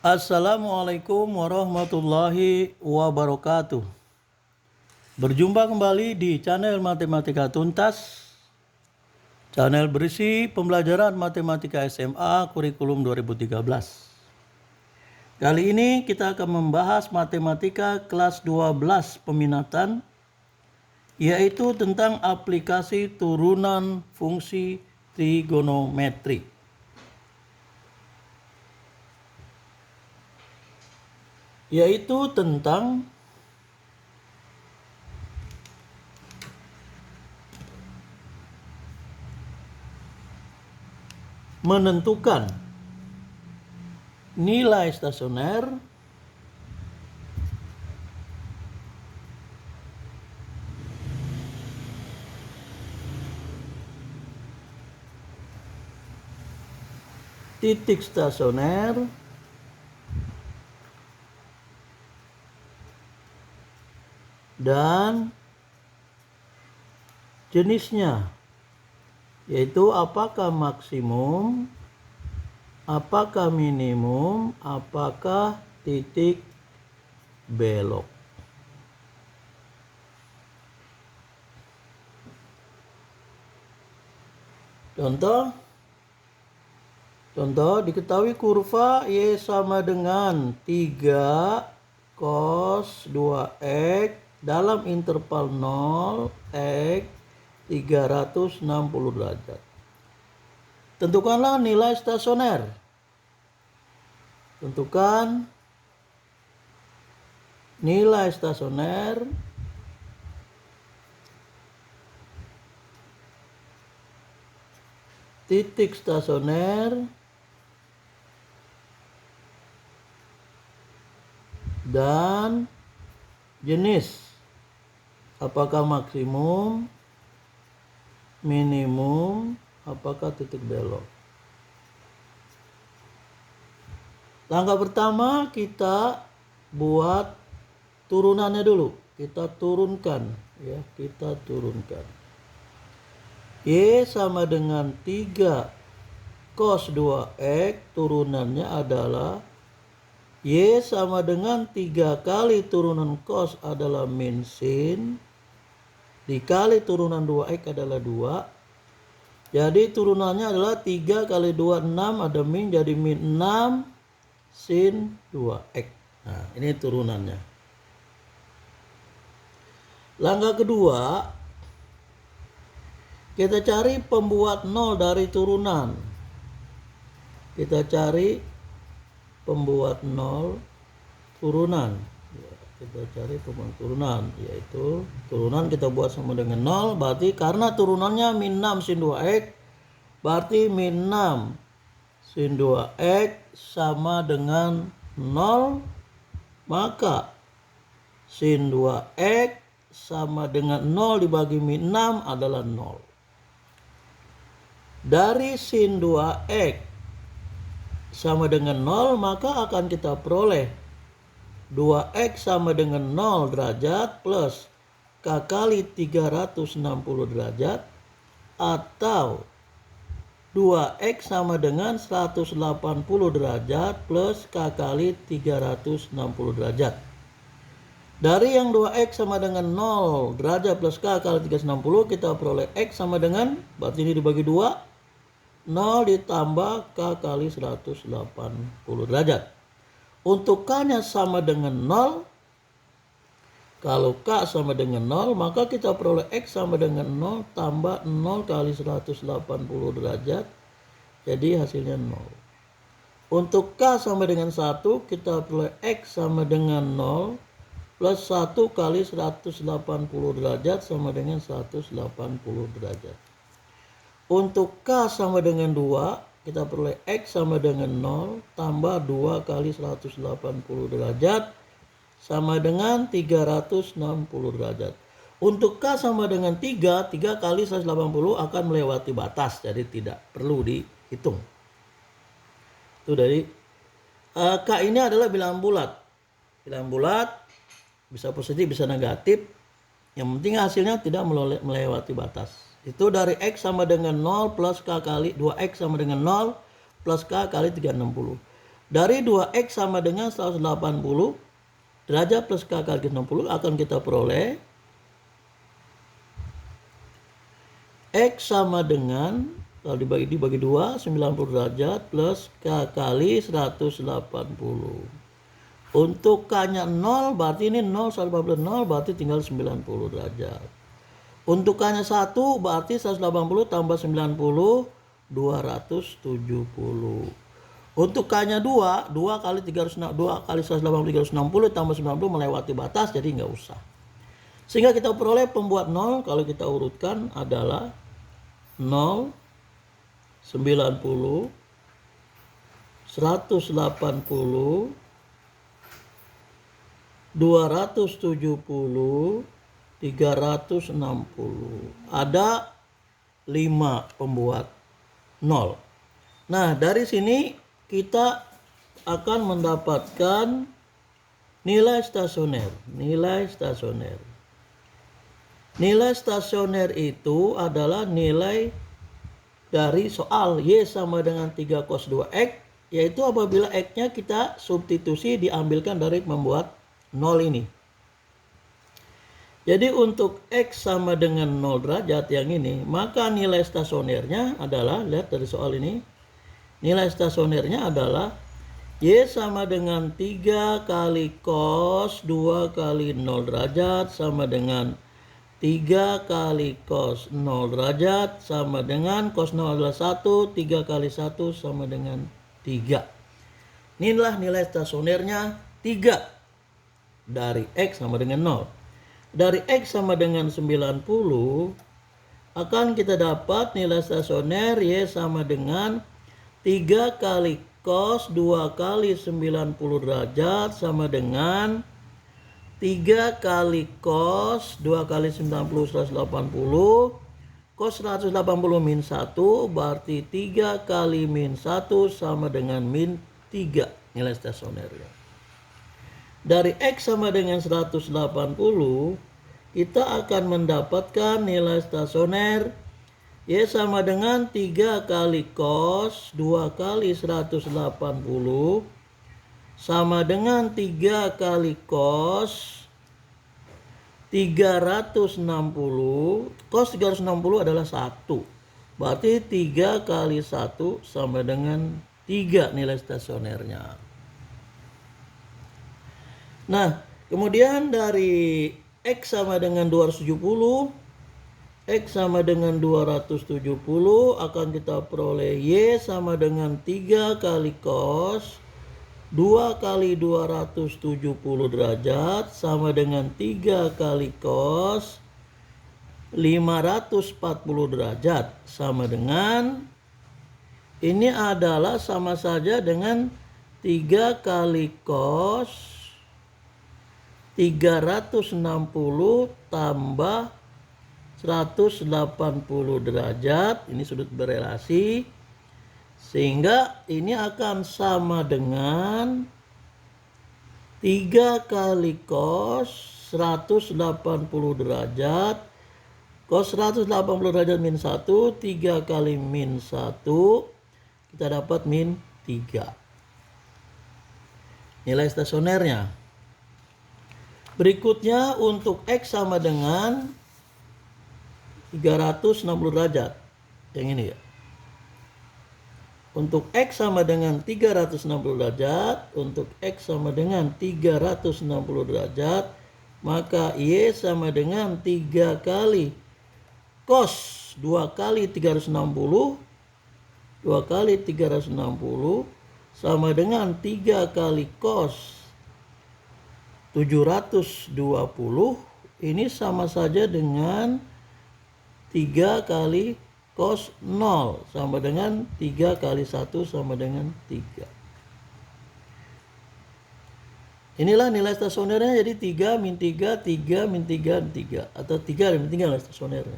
Assalamualaikum warahmatullahi wabarakatuh. Berjumpa kembali di channel Matematika Tuntas. Channel berisi pembelajaran matematika SMA kurikulum 2013. Kali ini kita akan membahas matematika kelas 12 peminatan, yaitu tentang aplikasi turunan fungsi trigonometri. Yaitu tentang menentukan nilai stasioner titik stasioner dan jenisnya, yaitu apakah maksimum, apakah minimum, apakah titik belok. Contoh diketahui kurva Y sama dengan 3 cos 2x dalam interval 0 x 360 derajat. Tentukanlah nilai stasioner. Tentukan nilai stasioner titik stasioner dan jenis, apakah maksimum, minimum, apakah titik belok. Langkah pertama kita buat turunannya dulu. Kita turunkan ya, kita turunkan. Y sama dengan 3 cos 2x, turunannya adalah Y sama dengan 3 kali turunan cos adalah min sin, dikali turunan 2x adalah 2. Jadi turunannya adalah 3 kali 2, 6, ada min, jadi min 6 sin 2x. Nah, ini turunannya. Langkah kedua, kita cari pembuat 0 dari turunan. Kita cari pembuat 0 turunan. Ya, kita cari pembuat turunan, yaitu turunan kita buat sama dengan 0, berarti karena turunannya min 6 sin 2x, berarti min 6 sin 2x sama dengan 0, maka sin 2x sama dengan 0 dibagi min 6 adalah 0. Dari sin 2x sama dengan 0, maka akan kita peroleh 2x sama dengan 0 derajat plus k kali 360 derajat, atau 2x sama dengan 180 derajat plus k kali 360 derajat. Dari yang 2x sama dengan 0 derajat plus k kali 360, kita peroleh x sama dengan, berarti ini dibagi 2, 0 ditambah k kali 180 derajat. Untuk k-nya sama dengan 0, kalau k sama dengan 0, maka kita peroleh x sama dengan 0 tambah 0 kali 180 derajat, jadi hasilnya 0. Untuk k sama dengan 1, kita peroleh x sama dengan 0 plus 1 kali 180 derajat sama dengan 180 derajat. Untuk k sama dengan 2, kita peroleh x sama dengan 0 tambah 2 kali 180 derajat sama dengan 360 derajat. Untuk k sama dengan 3 kali 180 akan melewati batas, jadi tidak perlu dihitung. Itu dari k ini adalah bilangan bulat. Bilangan bulat bisa positif bisa negatif. Yang penting hasilnya tidak melewati batas. Itu dari X sama dengan 0 plus K kali 2X sama dengan 0 plus K kali 360. Dari 2X sama dengan 180 derajat plus K kali 60 akan kita peroleh X sama dengan, kalau dibagi 2, 90 derajat plus K kali 180. Untuk K-nya 0, berarti ini 0, 180, 0, berarti tinggal 90 derajat. Untuk K-nya 1, berarti 180 tambah 90, 270. Untuk K-nya 2, 2 kali 360, 2 kali 180, 360 tambah 90 melewati batas, jadi nggak usah. Sehingga kita peroleh pembuat 0, kalau kita urutkan adalah 0, 90, 180, 270, 360. Ada 5 pembuat 0. Nah, dari sini kita akan mendapatkan nilai stasioner. Nilai stasioner. Nilai stasioner itu adalah nilai dari soal Y sama dengan 3 cos 2X, yaitu apabila X-nya kita substitusi diambilkan dari membuat 0 ini. Jadi untuk X sama dengan 0 derajat yang ini, maka nilai stasionernya adalah, lihat dari soal ini, nilai stasionernya adalah Y sama dengan 3 kali cos 2 kali 0 derajat sama dengan 3 kali cos 0 derajat sama dengan cos 0 adalah 1, 3 kali 1 sama dengan 3. Inilah nilai stasionernya 3 dari X sama dengan 0. Dari X sama dengan 90 akan kita dapat nilai stasioner Y sama dengan 3 kali cos 2 kali 90 derajat sama dengan 3 kali cos 2 kali 90 180, cos 180 min 1 berarti 3 kali min 1 sama dengan min 3 nilai stasionernya. Dari X sama dengan 180 kita akan mendapatkan nilai stasioner Y sama dengan 3 kali cos 2 kali 180 sama dengan 3 kali cos 360. Cos 360 adalah 1. Berarti 3 kali 1 sama dengan 3 nilai stasionernya. Nah, kemudian dari X sama dengan 270, X sama dengan 270 akan kita peroleh Y sama dengan 3 kali cos 2 kali 270 derajat sama dengan 3 kali cos 540 derajat sama dengan, ini adalah sama saja dengan 3 kali cos 360 tambah 180 derajat. Ini sudut berelasi. Sehingga ini akan sama dengan 3 kali cos 180 derajat. Cos 180 derajat min 1, 3 kali min 1. Kita dapat min 3. Nilai stasionernya. Berikutnya untuk X sama dengan 360 derajat. Yang ini ya. Untuk X sama dengan 360 derajat, untuk X sama dengan 360 derajat, maka Y sama dengan 3 kali cos 2 kali 360, 2 kali 360 sama dengan 3 kali cos 720. Ini sama saja dengan 3 kali cos 0 sama dengan 3 kali 1 sama dengan 3. Inilah nilai stasionernya, jadi 3 min 3, 3 min 3, 3. Atau 3 min 3 nilai stasionernya.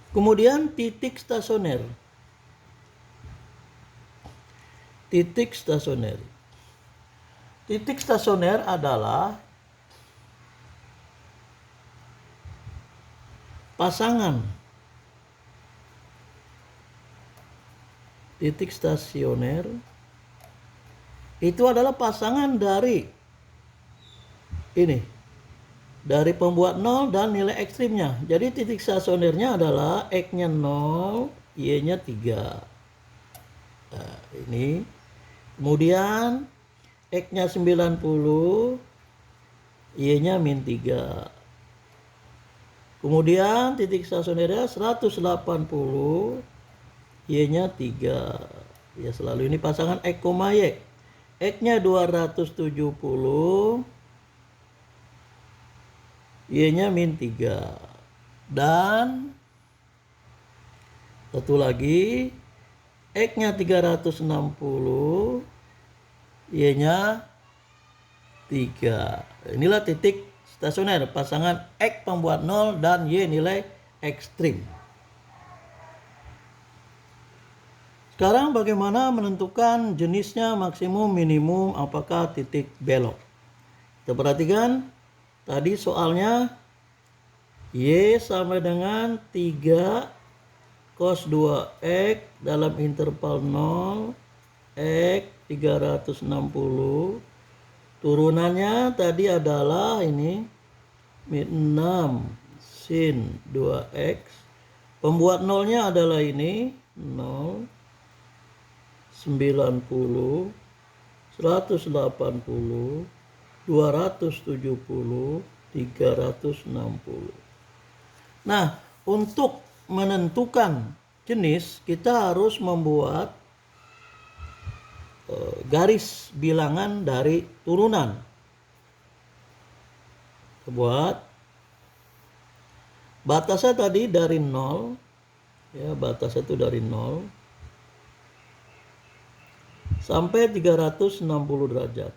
Kemudian titik stasioner. Titik stasioner. Titik stasioner adalah pasangan titik stasioner itu adalah pasangan dari ini, dari pembuat 0 dan nilai ekstrimnya. Jadi titik stasionernya adalah X-nya 0, Y-nya 3. Nah, ini. Kemudian X-nya 90, Y-nya min 3. Kemudian titik stasionernya 180, Y-nya 3. Ya selalu ini pasangan X, Y. X-nya 270, Y-nya min 3. Dan satu lagi, X-nya 360, Y-nya 3. Inilah titik stasioner pasangan X pembuat 0 dan Y nilai ekstrim. Sekarang bagaimana menentukan jenisnya maksimum minimum, apakah titik belok. Kita perhatikan tadi soalnya Y sama dengan 3 cos 2X dalam interval 0 X 360. Turunannya tadi adalah ini min 6 sin 2X. Pembuat nolnya adalah ini 0, 90, 180, 270, 360. Nah, untuk menentukan jenis kita harus membuat garis bilangan dari turunan. Kita buat batasnya tadi dari 0, ya batasnya itu dari 0 sampai 360 derajat.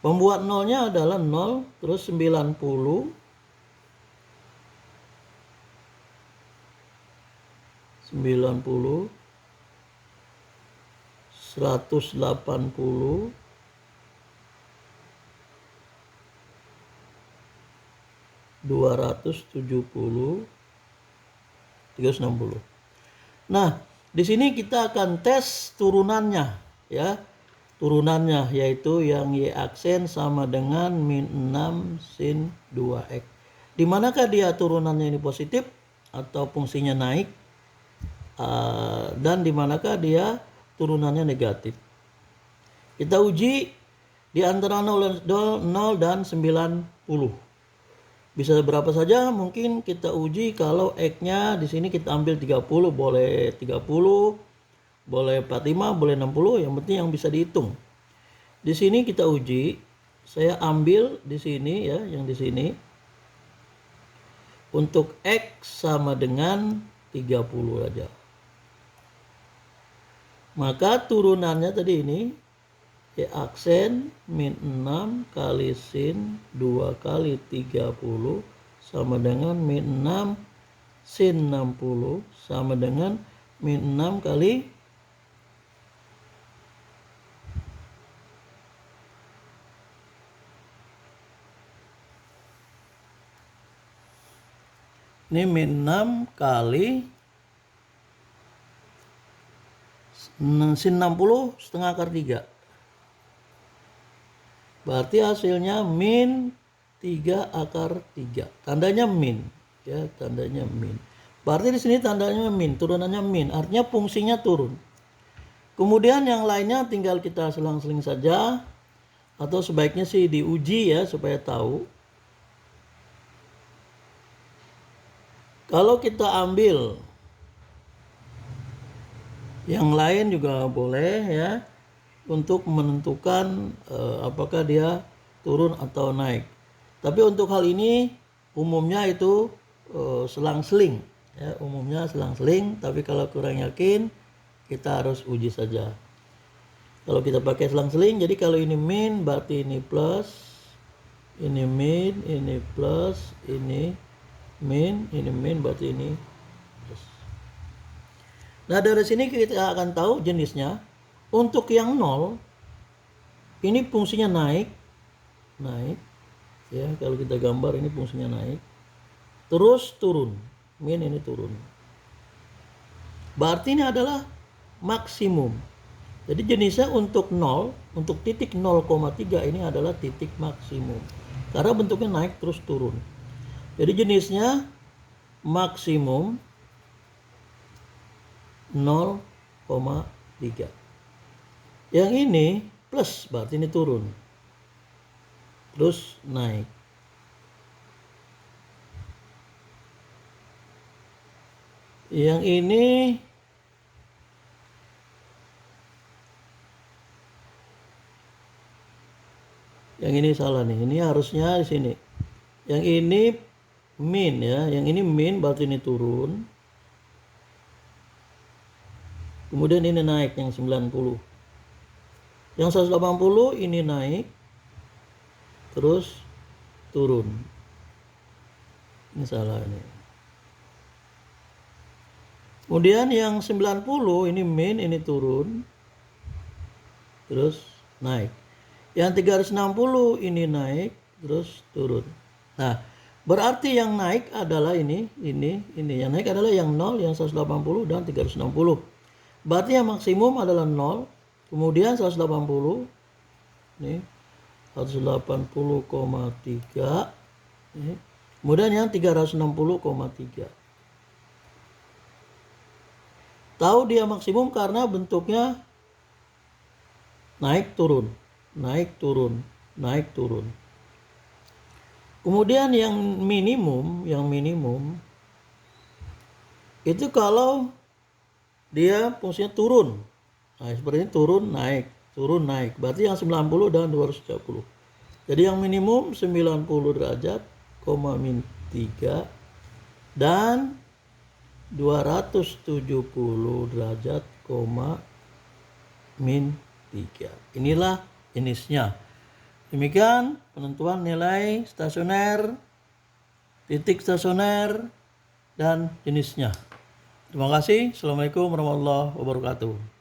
Pembuat nolnya adalah 0, terus 90, 180, 270, 360. Nah, di sini kita akan tes turunannya, ya. Turunannya yaitu yang Y aksen sama dengan min 6 sin 2X. Di manakah dia turunannya ini positif atau fungsinya naik, dan di manakah dia turunannya negatif. Kita uji di antara 0 dan 90. Bisa berapa saja, mungkin kita uji kalau X-nya di sini kita ambil 30, boleh 30, boleh 45, boleh 60, yang penting yang bisa dihitung. Di sini kita uji, saya ambil di sini ya, yang di sini. Untuk X sama dengan 30 aja. Maka turunannya tadi ini Y aksen min 6 kali sin 2 kali 30 sama dengan min 6 sin 60 sama dengan min 6 kali ini min 6 kali sin 60 setengah akar 3. Berarti hasilnya min 3 akar 3. Tandanya min, ya, tandanya min. Berarti di sini tandanya min, turunannya min, artinya fungsinya turun. Kemudian yang lainnya tinggal kita selang-seling saja, atau sebaiknya sih diuji ya supaya tahu. Kalau kita ambil yang lain juga boleh ya, untuk menentukan apakah dia turun atau naik. Tapi untuk hal ini umumnya itu selang-seling ya, umumnya selang-seling, tapi kalau kurang yakin kita harus uji saja. Kalau kita pakai selang-seling, jadi kalau ini min berarti ini plus, ini min, ini plus, ini min berarti ini plus. Nah, dari sini kita akan tahu jenisnya. Untuk yang 0 ini fungsinya naik ya, kalau kita gambar ini fungsinya naik, terus turun, min ini turun. Berarti ini adalah maksimum. Jadi jenisnya untuk 0, untuk titik 0,3 ini adalah titik maksimum. Karena bentuknya naik terus turun. Jadi jenisnya maksimum 0,3. Yang ini plus, berarti ini turun. Terus naik. Yang ini salah nih. Ini harusnya di sini. Yang ini min ya. Yang ini min berarti ini turun. Kemudian ini naik yang 90. Yang 180 ini naik. Terus turun. Ini salah ini. Kemudian yang 90 ini min, ini turun. Terus naik. Yang 360 ini naik, terus turun. Nah, berarti yang naik adalah ini. Yang naik adalah yang 0, yang 180 dan 360. Berarti yang maksimum adalah 0, kemudian 180. Ini 180,3. Kemudian yang 360,3. Tahu dia maksimum karena bentuknya naik turun, naik turun, naik turun. Kemudian yang minimum itu kalau dia fungsinya turun. Nah, seperti ini turun naik. Berarti yang 90 dan 230. Jadi yang minimum 90 derajat, min 3 dan 270 derajat, min 3. Inilah jenisnya. Demikian penentuan nilai stasioner, titik stasioner, dan jenisnya. Terima kasih. Assalamualaikum warahmatullahi wabarakatuh.